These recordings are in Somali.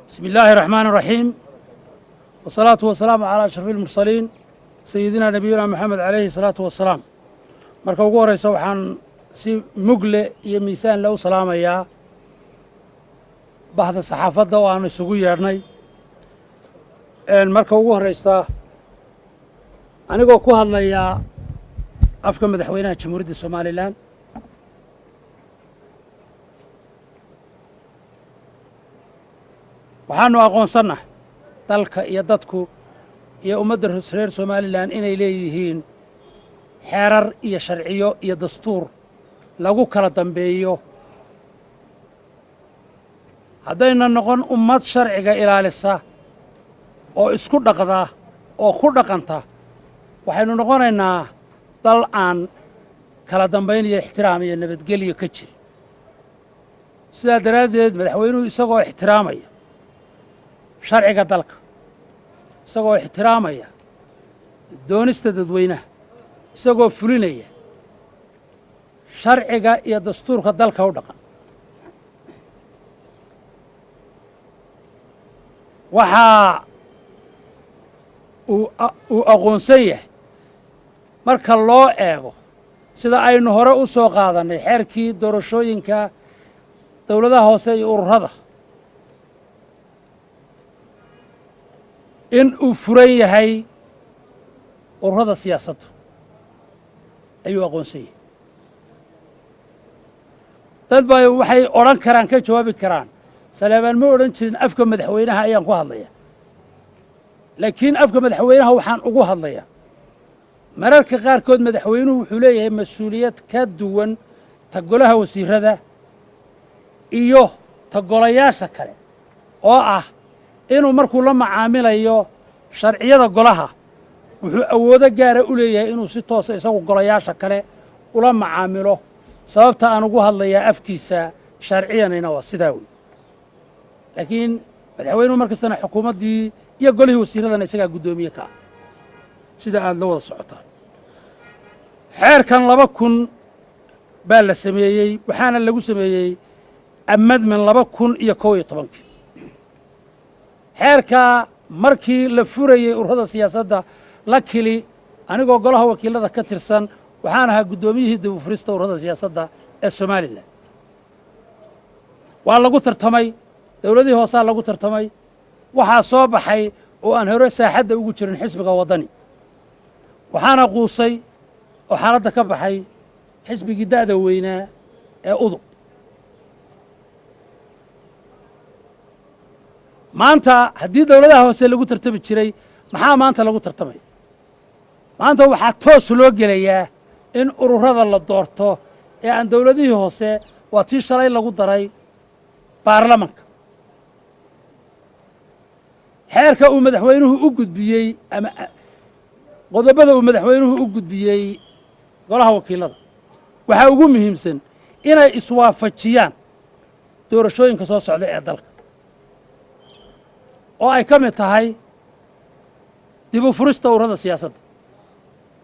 بسم الله الرحمن الرحيم والصلاة والسلام على أشرف المرسلين سيدنا نبينا محمد عليه الصلاة والسلام marka ugu horeysa waxaan si mugle iyo miisaan loo salaamayaa bahda saxaafadda oo aan isugu yeernay marka ugu horeysa anigoo ku hadlaya afka madaxweynaha jamhuuriyadda Soomaaliland waxaanu aqoonsannah dalka iyo dadku iyo ummadda reer Soomaaliland inay leeyihiin xeerar iyo sharciyo iyo dastuur lagu kala dambeeyo haddayna noqon ummad sharciga ilaalisa oo isku dhaqda oo ku dhaqanta waxaynu noqonaynaa dal aan kala dambayn iyo ixtiraam iyo nabadgelyo ka jiri sidaa daraaddeed madaxweynuhu isagoo ixtiraamaya sharciga dalka isagoo ixtiraamaya doonista dadweynaha isagoo fulinaya sharciga iyo dastuurka dalka u dhaqan waxaa uu aqoonsan yahay marka loo eego sida aynu hore u soo qaadannay xeerkii doorashooyinka dawladaha hoose iyo ururada in uu furan yahay ururada siyaasaddu ayuu aqoonsan yahay dad baa waxay odhan karaan ka jawaabi karaan Saleebaan ma odhan jirin afka madaxweynaha ayaan ku hadlaya laakiin afka madaxweynaha waxaan ugu hadlayaa mararka qaarkood madaxweynuhu wuxuu leeyahay mas'uuliyad ka duwan ta golaha wasiirada iyo ta golayaasha kale oo ah inuu markuu la macaamilayo sharciyada golaha wuxuu awoodo gaara u leeyahay inuu si toos ah isagu golayaasha kale ula macaamilo sababta aan ugu hadlayaa afkiisa sharciyanina waa sidaa weey laakiin madaxweynuhu markastana xukuumaddii iyo golihii wasiiradana isagaa guddoomiye ka ah sida aad la wada socotaan xeerkan 2000 baa la sameeyey waxaana lagu sameeyey amendment 2011 xeerka markii la furayey ururada siyaasadda la kili anigoo golaha wakiilada ka tirsan waxaan ahaa guddoomiyihii dib u furista ururada siyaasadda ee Soomaaliland waa lagu tartamay dawladii hoosaa lagu tartamay waxaa soo baxay oo aan hore saaxadda ugu jirin xisbiga wadani waxaana quusay oo xaaladda ka baxay xisbigii da'da weynaa ee udub maanta haddii dawladaha hoose lagu tartami jiray maxaa maanta lagu tartamaya maanta waxaa toos loo gelayaa in ururada la doorto ee aan dawladihii hoose waa tii shalay lagu daray baarlamanka xeerka uu madaxweynuhu u gudbiyey ama qodobada uu madaxweynuhu u gudbiyey golaha wakiilada waxaa ugu muhiimsan inay iswaafajiyaan doorashooyinka soo socda ee dalka oo ay ka mid tahay dib u furista ururada siyaasadda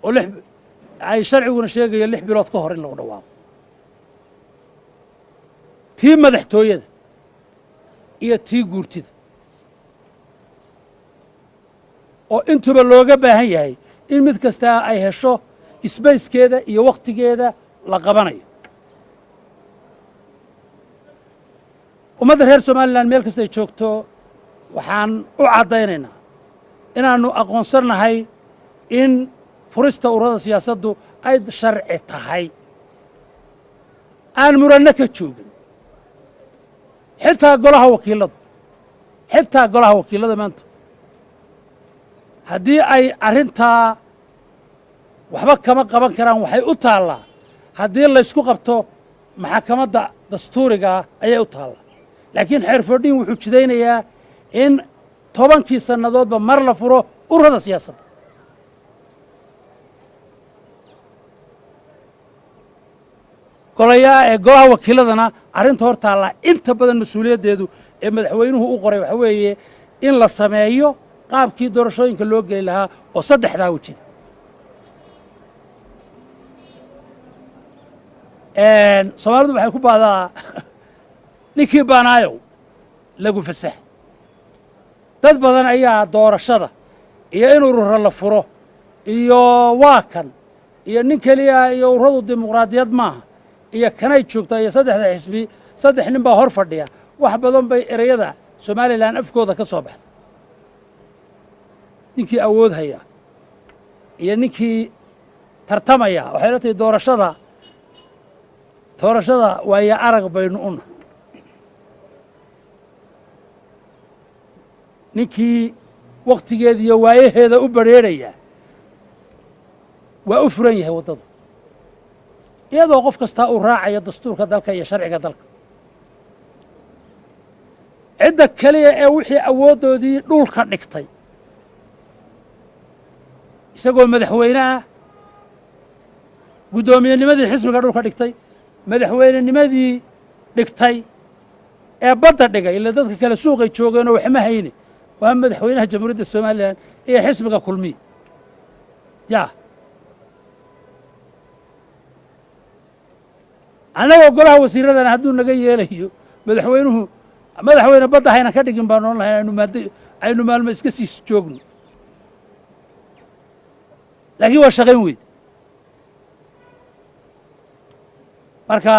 oo ay sharciguna sheegayo 6 bilood ka hor in lagu dhawaaqo tii madaxtooyada iyo tii guurtida oo intuba looga baahan yahay in mid kasta ay hesho isbayskeeda iyo wakhtigeeda la qabanayo ummadda reer Soomaaliland meel kasta ay joogto waxaan u caddaynaynaa inaannu aqoonsannahay in furista ururada siyaasaddu ay sharci tahay aan muranno ka joogin xitaa golaha wakiilada maanta haddii ay arrintaa waxba kama qaban karaan waxay u taallaa haddii laysku qabto maxakamadda dastuuriga ayay u taallaa laakiin xeer fadhiin wuxuu jidaynayaa in 10kii sannadoodba mar la furo ururada siyaasadda golaha wakiiladana arrinta hor taallaa inta badan mas-uuliyaddeedu ee madaxweynuhu u qoray waxa weeye in la sameeyo qaabkii doorashooyinka loo geli lahaa oo 3daa wajin Soomaalidu waxay ku baadaa ninkii baanaayo lagu fasax dad badan ayaa doorashada iyo in ururo la furo iyo waa kan iyo nin keliya iyo ururadu dimuqraadiyad maaha iyo kanay joogtaa iyo saddexda xisbi saddex nin baa hor fadhiya wax badan bay ereyada somalilan afkooda ka soo baxda ninkii awood haya iyo ninkii tartamaya waxay la tahay doorashada waayo arag baynu una ninkii wakhtigeeda iyo waayaheeda u badrheerhaya waa u furan yahay waddadu iyadoo qof kastaa uu raacayo dastuurka dalka iyo sharciga dalka cidda keliya ee wixii awooddoodii dhulka dhigtay isagoo madaxweyneah guddoomiyennimadii xisbiga dhulka dhigtay madaxweynenimadii dhigtay ee badda dhigay ila dadka kale suuqay joogeenoo waxma hayne waa madaxweynaha jamhuuriyadda somalilan iyo xisbiga kulmiya ya annagoo golaha wasiiradana hadduu naga yeelayo madaxweyne badda hayna ka dhigin baan oon lahayn aynu maalmo iska sii joogno laakiin waa shaqayn weyd marka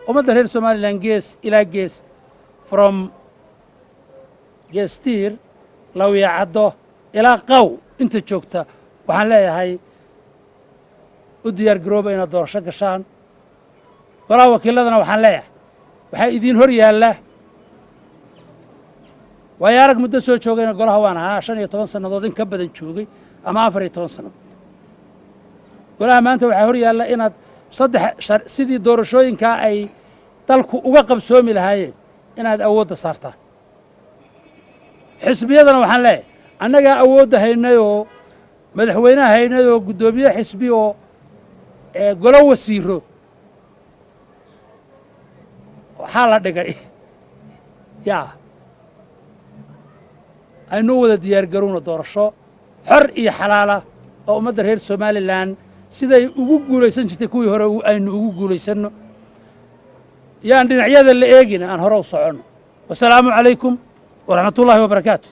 ummadda reer somalilan gees ilaa gees from geestiir lawyacaddo ilaa qaw inta joogta waxaan leeyahay u diyaar garooba inaad doorasho gashaan golaha wakiiladana waxaan leeyahay waxaa idiin hor yaalla waayo arag muddo soo joogayna golaha waan ahaa 15 sannadood in ka badan joogay ama 14 sannadood golaha maanta waxaa hor yaalla inaad sidii doorashooyinkaa ay dalku uga qabsoomi lahaayeen inaad awoodda saartaan xisbiyadana waxaan leeyahay annagaa awoodda haynayoo madaxweynaha haynayoo guddoomiye xisbi oo golo wasiiro waxaa la dhigay yaa aynu u wada diyaargarowna doorasho xor iyo xalaala oo ummadda reer somalilan siday ugu guulaysan jirtay kuwii hore aynu ugu guulaysanno yaan dhinacyada la eegina aan hore u soconno wasalaamu calaykum waraxmat ullaahi wabarakaatu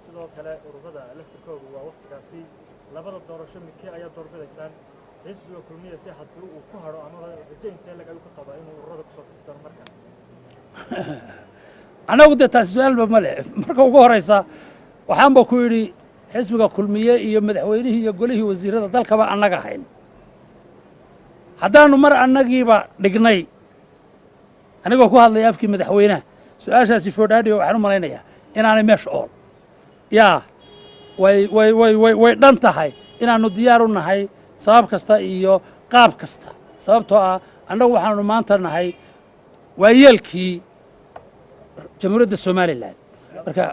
sidoo kale ururada laftirkoodu waa waqtigaasi labada doorasho midkee ayaa doorbidaysaan xisbiga kulmiya si haddii uu ku hadho ama rajo intee lag ayuu ka qabaa inuu ururada kusoo furtaro marka annagu dee taasi su-aalba ma leh marka ugu horaysa waxaanba ku yidhi xisbiga kulmiye iyo madaxweynihii iyo golihii wasiirada dalkaba annaga hayn haddaannu mar annagiiba dhignay anigoo ku hadlaya afkii madaxweynaha su-aashaasi foodhaadhiyo waxaan u malaynayaa inaanay meesha ool yaa way dhan tahay inaannu diyaar u nahay sabab kasta iyo qaab kasta sababtoo ah annagu waxaanu maanta nahay waa yeelkii jamhuuriyadda somalilan marka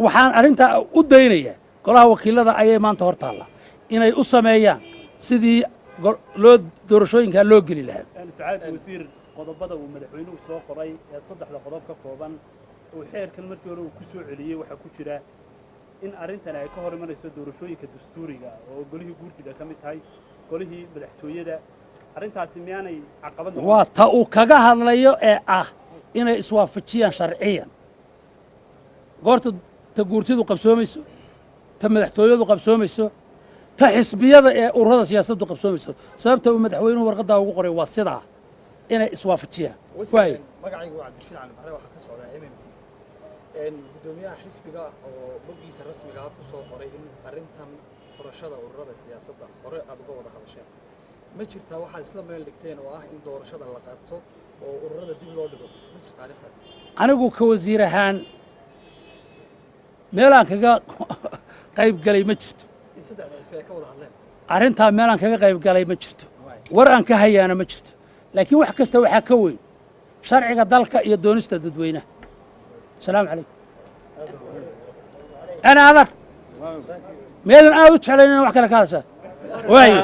waxaan arrintaa u daynayaa golaha wakiilada ayay maanta hor taalla inay u sameeyaan sidii doorashooyinkaa loo geli lahaa sacaad wasiir qodobada uu madaxweynuhu soo qoray ee saddexda qodob ka kooban uu xeerkan markii hore uu ku soo celiyey waxaa ku jira in arrintan ay ka hor imanayso doorashooyinka dastuuriga oo golihii guurtida ka mid tahay golihii madaxtooyada arrintaasi miyaanay caqabad waa ta uu kaga hadlayo ee ah inay iswaafajiyaan sharciyan goorta ta guurtidu qabsoomayso ta madaxtooyadu qabsoomayso ta xisbiyada ee ururada siyaasaddu qabsoomayso sababta uu madaxweynuhu warqaddaa ugu qoray waa sidaa inay iswaafajiyaan waay magacaygu waa cabdishir cali baxre waxaa ka socdaa MMT guddoomiyaha xisbiga oo boggiisa rasmiga ah ku soo qoray in arrintan furashada ururada siyaasadda hore aad uga wada hadasheen ma jirtaa waxaad isla meel dhigteen oo ah in doorashada la qabto oo ururada dib loo dhigo ma jirtaa arrintaas anigu ka wasiir ahaan meelaan kaga qayb galay ma jirto in saddexda xisbi ay ka wada hadleen arrintaa meelaan kaga qayb galay ma jirto war aan ka hayaana ma jirto laakiin wax kasta waxaa ka weyn sharciga dalka iyo doonista dadweynaha asalaamu calaykum ana adar meedan aad u jeclayn inaan wax kale ka hadashaan waaye